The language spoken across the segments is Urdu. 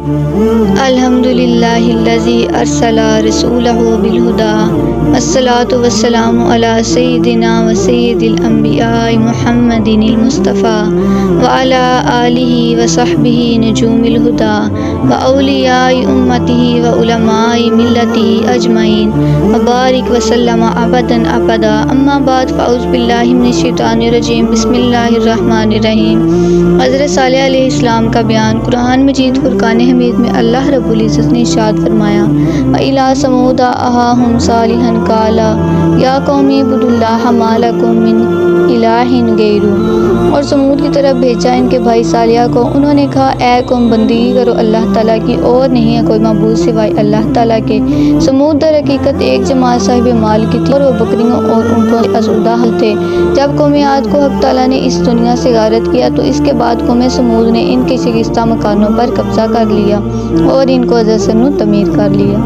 الحمدللہ الذی ارسل رسولہ بالہدی والصلاۃ والسلام علی سیدنا و سید الانبیاء محمد المصطفی وعلی آلہ وصحبہ نجوم الہدی واولیاء امتہ وعلماء ملتہ اجمعین وبارک وسلم ابدا اما بعد فاعوذ باللہ من الشیطان الرجیم بسم اللہ الرحمن الرحیم۔ حضرت صالح علیہ السلام کا بیان۔ قرآن مجید فرقان حمید میں اللہ رب العزت نے ارشاد فرمایا وَإِلَىٰ ثَمُودَ أَخَاهُمْ صَالِحًا قَالَ يَا قَوْمِ اعْبُدُوا اللَّهَ مَا لَكُم مِّنْ إِلَٰهٍ غَيْرُهُ۔ اور سمود کی طرف بھیجا ان کے بھائی صالح کو، انہوں نے کہا اے قوم بندگی کرو اللہ تعالیٰ کی، اور نہیں ہے کوئی معبود سوائے اللہ تعالیٰ کے۔ سمود در حقیقت ایک جماعت صاحب مال کی تھی اور وہ بکریوں اور اونٹوں سے آسودہ تھے۔ جب قوم عاد کو حق تعالیٰ نے اس دنیا سے غارت کیا تو اس کے بعد قوم سمود نے ان کے شکستہ مکانوں پر قبضہ کر لیا اور ان کو ازسن تعمیر کر لیا۔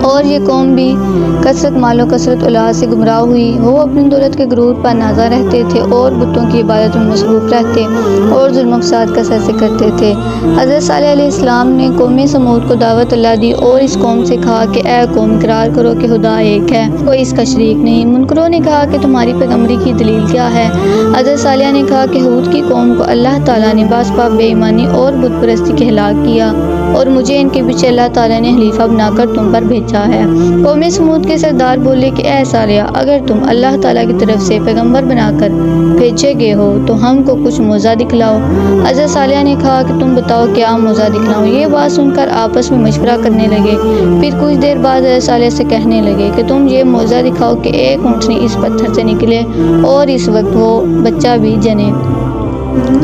اور یہ قوم بھی کثرت مال و کثرت اولاد سے گمراہ ہوئی۔ وہ اپنی دولت کے غرور پر نازا رہتے تھے اور بتوں کی عبادت میں مصروف رہتے اور ظلم و فساد کثرت سے کرتے تھے۔ حضرت صالح علیہ السلام نے قوم سمود کو دعوت اللہ دی اور اس قوم سے کہا کہ اے قوم اقرار کرو کہ خدا ایک ہے، کوئی اس کا شریک نہیں۔ منکروں نے کہا کہ تمہاری پیغمبری کی دلیل کیا ہے؟ حضرت صالح نے کہا کہ ہود کی قوم کو اللہ تعالیٰ نے باسباب بے ایمانی اور بت پرستی کے ہلاک کیا اور مجھے ان کے پیچھے اللہ تعالیٰ نے خلیفہ بنا کر تم پر بھیجا ہے۔ قوم سمود کے سردار بولے کہ اے صالح، اگر تم اللہ تعالیٰ کی طرف سے پیغمبر بنا کر بھیجے گئے ہو تو ہم کو کچھ موعظہ دکھلاؤ۔ حضرت صالح نے کہا کہ تم بتاؤ کیا موعظہ دکھلاؤں؟ یہ بات سن کر آپس میں مشورہ کرنے لگے۔ پھر کچھ دیر بعد حضرت صالح سے کہنے لگے کہ تم یہ موعظہ دکھاؤ کہ ایک اونٹنی اس پتھر سے نکلے اور اس وقت وہ بچہ بھی جنے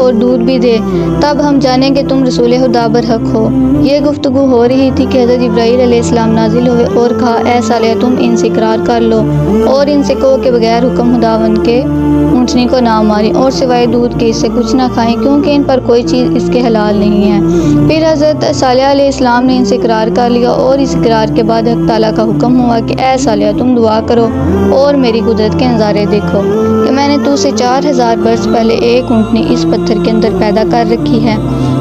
اور دودھ بھی دے، تب ہم جانیں کہ تم رسول خدا برحق ہو۔ یہ گفتگو ہو رہی تھی کہ حضرت جبرائیل علیہ السلام نازل ہوئے اور کہا اے صالح تم ان سے اقرار کر لو اور ان سے کہو کہ بغیر حکم خداوند کے اونٹنی کو نہ ماریں اور سوائے دودھ کے اس سے کچھ نہ کھائیں کیونکہ ان پر کوئی چیز اس کے حلال نہیں ہے۔ پھر حضرت صالح علیہ السلام نے ان سے اقرار کر لیا اور اس اقرار کے بعد حق تعالیٰ کا حکم ہوا کہ اے صالح تم دعا کرو اور میری قدرت کے نظارے دیکھو کہ میں نے تو سے 4000 برس پہلے ایک اونٹنی اس پتھر کے اندر پیدا کر رکھی ہے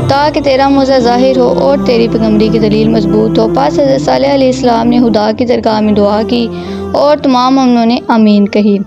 تاکہ تیرا موعظہ ظاہر ہو اور تیری پیغمبری کی دلیل مضبوط ہو۔ پس حضرت صالح علیہ السلام نے خدا کی درگاہ میں دعا کی اور تمام مومنوں نے آمین کہی۔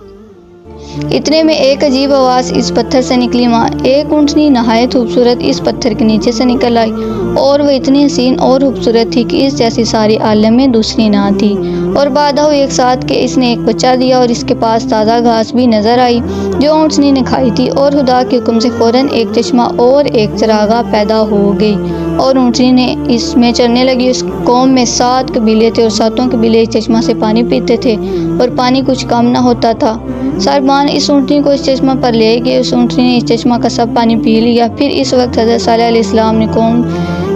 اتنے میں ایک عجیب آواز اس پتھر سے نکلی، ماں ایک اونٹنی نہایت خوبصورت اس پتھر کے نیچے سے نکل آئی اور وہ اتنی حسین اور خوبصورت تھی کہ اس جیسی ساری عالم میں دوسری نہ تھی۔ اور بعد ہو ایک ساتھ کہ اس نے ایک بچہ دیا اور اس کے پاس تازہ گھاس بھی نظر آئی جو اونٹنی نے کھائی تھی، اور خدا کے حکم سے فوراً ایک چشمہ اور ایک چراگاہ پیدا ہو گئی اور اونٹنی نے اس میں چرنے لگی۔ اس قوم میں 7 قبیلے تھے اور 7 قبیلے اس چشمہ سے پانی پیتے تھے اور پانی کچھ کم نہ ہوتا تھا۔ سربان اس اونٹنی کو اس چشمہ پر لے گئے، اس اونٹنی نے اس چشمہ کا سب پانی پی لیا۔ پھر اس وقت حضرت صالح علیہ السلام نے قوم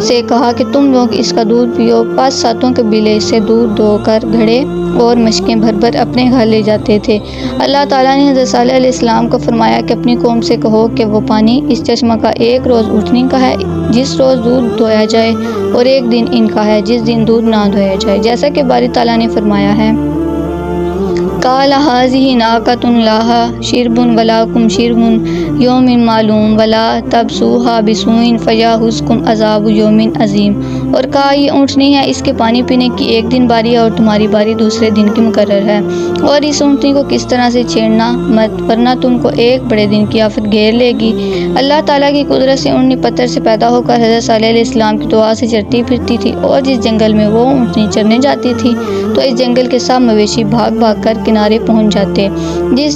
سے کہا کہ تم لوگ اس کا دودھ پیو۔ پس 7 قبیلے اس سے دودھ دو کر گھڑے اور مشکیں بھر بھر اپنے گھر لے جاتے تھے۔ اللہ تعالیٰ نے حضرت صالح علیہ السلام کو فرمایا کہ اپنی قوم سے کہو کہ وہ پانی اس چشمہ کا ایک روز اونٹنی کا ہے جس روز دودھ دھویا جائے، اور ایک دن ان کا ہے جس دن دودھ نہ دھویا جائے، جیسا کہ باری تعالیٰ نے فرمایا ہے قال هذه ناقة لها شرب ولكم شرب يوم معلوم ولا تبصوها بسوء فيأخذكم عذاب يوم عظيم۔ اور کہا یہ اونٹنی ہے، اس کے پانی پینے کی ایک دن باری ہے اور تمہاری باری دوسرے دن کی مقرر ہے، اور اس اونٹنی کو کس طرح سے چھیڑنا مت ورنہ تم کو ایک بڑے دن کی آفت گھیر لے گی۔ اللہ تعالیٰ کی قدرت سے اونٹنی پتھر سے پیدا ہو کر حضرت صالح علیہ السلام کی دعا سے چرتی پھرتی تھی، اور جس جنگل میں وہ اونٹنی چرنے جاتی تھی تو اس جنگل کے سب مویشی بھاگ بھاگ کر کنارے پہنچ جاتے۔ جس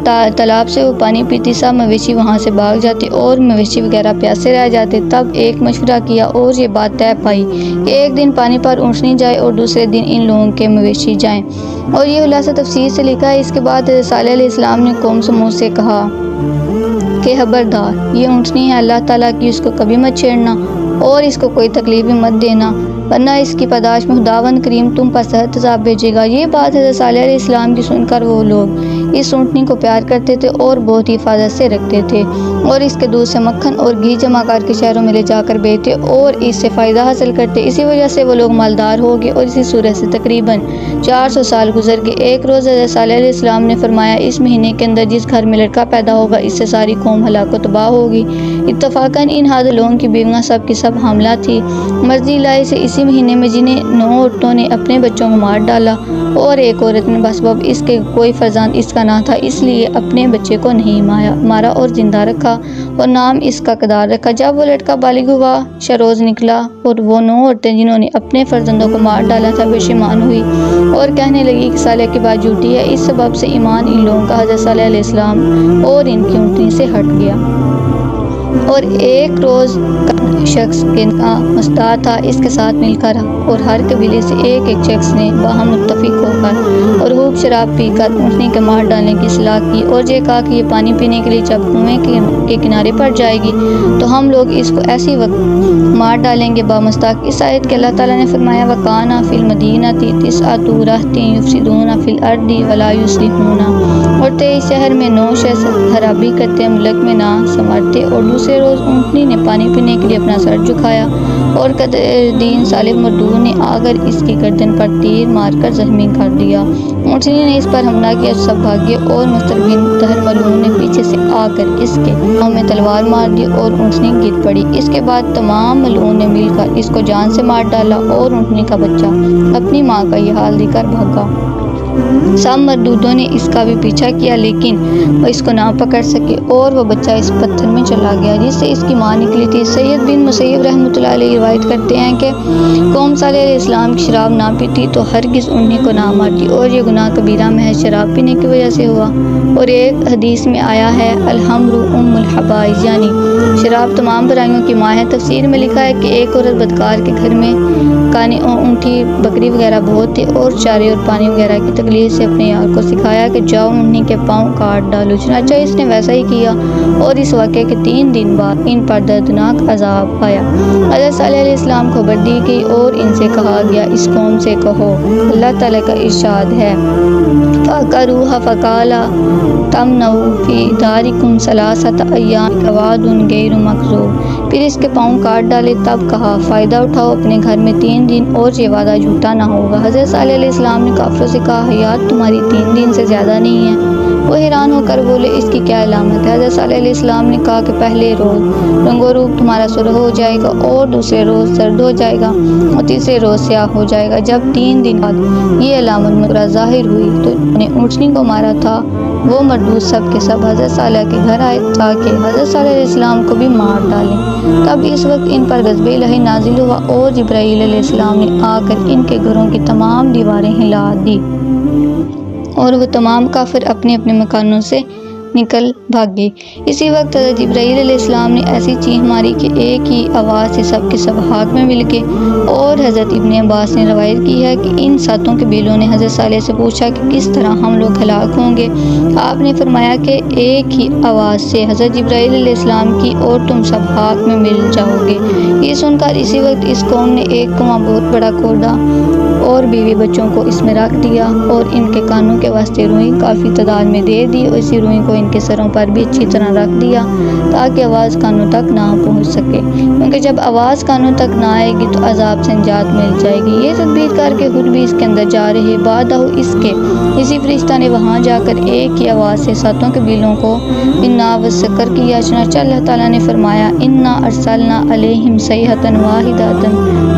تالاب سے وہ پانی پیتی سب مویشی وہاں سے بھاگ جاتے اور مویشی وغیرہ پیاسے رہ جاتے۔ تب ایک مشورہ کیا اور یہ بات طے پائی کہ ایک دن پانی پر اونٹنی جائے اور دوسرے دن ان لوگوں کے مویشی جائیں، اور یہ خلاصہ تفسیر سے لکھا ہے۔ اس کے بعد صالح علیہ السلام نے قوم سمود سے کہا کہ خبردار یہ اونٹنی ہے اللہ تعالیٰ کی، اس کو کبھی مت چھیڑنا اور اس کو کوئی تکلیف بھی مت دینا ورنہ اس کی پاداش میں خداوند کریم تم پر سخت عذاب بھیجے گا۔ یہ بات حضرت صالح علیہ السلام کی سن کر وہ لوگ اس اونٹنی کو پیار کرتے تھے اور بہت ہی حفاظت سے رکھتے تھے اور اس کے دودھ سے مکھن اور گھی جمع کر کے شہروں میں لے جا کر بیچتے اور اس سے فائدہ حاصل کرتے۔ اسی وجہ سے وہ لوگ مالدار ہو گئے اور اسی صورت سے تقریباً 400 سال گزر گئے۔ ایک روز حضرت صالح علیہ السلام نے فرمایا اس مہینے کے اندر جس گھر میں لڑکا پیدا ہوگا اس سے ساری قوم ہلاک و تباہ ہوگی۔ اتفاقاً ان حاضر لوگوں کی بیویاں سب کی سب حاملہ تھی۔ مرضی الہی سے اسی مہینے میں جنہیں 9 عورتوں نے اپنے بچوں کو مار ڈالا اور ایک عورت نے بسبب اس کے کوئی فرزند اس کا نہ تھا اس لیے اپنے بچے کو نہیں مارا اور زندہ رکھا اور نام اس کا قدار رکھا۔ جب وہ لڑکا بالغ ہوا، شروز نکلا اور وہ 9 عورتیں جنہوں نے اپنے فرزندوں کو مار ڈالا تھا پشیمان ہوئی اور کہنے لگی کہ صالح کی بات جھوٹی ہے۔ اس سبب سے ایمان ان لوگوں کا حضرت صالح علیہ السلام اور ان کی اونٹنی سے ہٹ گیا۔ اور ایک روز شخص کے مستعد تھا اس کے ساتھ مل کر اور ہر قبیلے سے ایک شخص نے باہم متفق ہو کر اور خوب شراب پی کر اونٹنی کے مار ڈالنے کی صلاح کی اور یہ کہا کہ یہ پانی پینے کے لیے جب کنویں کے کنارے پر جائے گی تو ہم لوگ اس کو ایسی وقت مار ڈالیں گے بامستاق۔ اس آیت کے اللہ تعالیٰ نے فرمایا وَقَانَ فِي الْمَدِينَةِ تِسْعَةُ رَهْطٍ يُفْسِدُونَ فِي الْأَرْضِ وَلَا يُصْلِحُونَ، اور تیرے شہر میں 9 شخص خرابی کرتے ملک میں نہ سنوارتے۔ اور دوسرے روز اونٹنی نے پانی پینے کے لیے اپنا سر جھکایا اور قدردین صالح مردود نے آ کر اس کی گردن پر تیر مار کر زخمی کر دیا۔ اونٹنی نے اس پر حملہ کیا، سب بھاگے اور مستر بن طاہر ملعون نے پیچھے سے آ کر اس کے پاؤں میں تلوار مار دی اور اونٹنی گر پڑی۔ اس کے بعد تمام ملعون نے مل کر اس کو جان سے مار ڈالا اور اونٹنی کا بچہ اپنی ماں کا یہ حال دیکھ کر بھاگا۔ سب مردودوں نے اس کا بھی پیچھا کیا لیکن وہ اس کو نہ پکڑ سکے اور وہ بچہ اس پتھر میں چلا گیا جس سے اس کی ماں نکلی تھی۔ سید بن مسیب رحمۃ اللہ علیہ روایت کرتے ہیں کہ قوم صالح علیہ السلام کی شراب نہ پیتی تو ہرگز اونٹنی کو نہ مارتی اور یہ گناہ کبیرہ محض شراب پینے کی وجہ سے ہوا۔ اور ایک حدیث میں آیا ہے الخمر ام الخبائث، یعنی شراب تمام برائیوں کی ماں ہے۔ تفسیر میں لکھا ہے کہ ایک عورت بدکار کے گھر میں کانی اونٹی بکری وغیرہ بہت تھے اور چارے اور پانی وغیرہ کی تکلیف سے اپنے یار کو سکھایا کہ جاؤ اونٹنی کے پاؤں کاٹ ڈالو، چنانچہ اس نے ویسا ہی کیا اور اس واقعے کے 3 دن بعد ان پر دردناک عذاب آیا۔ حضرت صالح علیہ السلام کو خبر دی گئی اور ان سے کہا گیا اس قوم سے کہو اللہ تعالیٰ کا ارشاد ہے فَعَقَرُوهَا فَقَالَ تَمْنَعُوا فِي دَارِكُمْ ثَلَاثَةَ أَيَّامٍ وَعْدٌ غَيْرُ مَكْذُوبٍ، پھر اس کے پاؤں کاٹ ڈالے تب کہا فائدہ اٹھاؤ اپنے گھر میں 3 دن اور یہ وعدہ جھوٹا نہ ہوگا۔ حضرت صالح علیہ السلام نے کافروں سے کہا حیات تمہاری 3 دن سے زیادہ نہیں ہے۔ وہ حیران ہو کر بولے اس کی کیا علامت ہے؟ حضرت صالح علیہ السلام نے کہا کہ پہلے روز رنگ و روپ تمہارا سرخ ہو جائے گا اور دوسرے روز زرد ہو جائے گا اور تیسرے روز سیاہ ہو جائے گا۔ جب 3 دن بعد یہ علامت مکرہ ظاہر ہوئی تو نے اونٹنی کو مارا تھا وہ مردود سب کے سب حضرت صالح کے گھر آئے تاکہ حضرت صالح علیہ السلام کو بھی مار ڈالیں۔ تب اس وقت ان پر غضب الہی نازل ہوا اور جبرائیل علیہ السلام نے آ کر ان کے گھروں کی تمام دیواریں ہلا دی اور وہ تمام کافر اپنے اپنے مکانوں سے نکل بھاگے۔ اسی وقت حضرت جبرائیل علیہ السلام نے ایسی چیخ ماری کہ ایک ہی آواز سے سب کے سب ہاتھ میں مل گئے۔ اور حضرت ابن عباس نے روایت کی ہے کہ ان 7 قبیلوں نے حضرت صالح سے پوچھا کہ کس طرح ہم لوگ ہلاک ہوں گے؟ آپ نے فرمایا کہ ایک ہی آواز سے حضرت جبرائیل علیہ السلام کی اور تم سب ہاتھ میں مل جاؤ گے۔ یہ سن کر اسی وقت اس قوم نے ایک کنواں بہت بڑا کھودا اور بیوی بچوں کو اس میں رکھ دیا اور ان کے کانوں کے واسطے روئی کافی تعداد میں دے دی اور اسی روئی کو ان کے سروں پر بھی اچھی طرح رکھ دیا تاکہ آواز کانوں تک نہ پہنچ سکے، کیونکہ جب آواز کانوں تک نہ آئے گی تو عذاب سے نجات مل جائے گی۔ یہ تدبیر کر کے خود بھی اس کے اندر جا رہے بعد اس کے اسی فرشتہ نے وہاں جا کر ایک ہی آواز سے 7 قبیلوں کو انا وسکر کیا، چنانچہ اللہ تعالیٰ نے فرمایا انا ارسلنا علیہم صیحۃ واحدۃ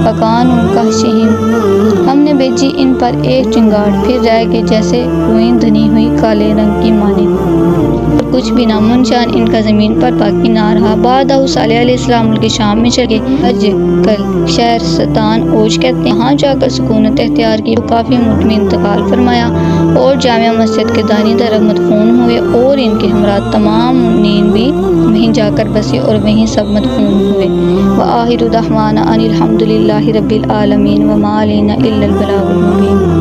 فکانوا کہشہم، ہم نے بھیجی ان پر ایک چنگاڑ پھر رہ گئے جیسے روئی دھنی ہوئی کالے رنگ کی مانند، اور کچھ بھی نام نشان ان کا زمین پر باقی نہ رہا۔ بعد صالح علیہ السلام ملک شام میں چلے گئے، حج کل شہر ستان اوج کہتے ہیں، وہاں جا کر سکونت اختیار کی، کافی مطمئن انتقال فرمایا اور جامع مسجد کے دائیں طرف مدفون ہوئے اور ان کے ہمراہ تمام مومنین بھی وہیں جا کر بسے اور وہیں سب مدفون ہوئے۔ وآخر دعوانا ان الحمد للہ رب العالمین وما علینا الا البلاغ المبین۔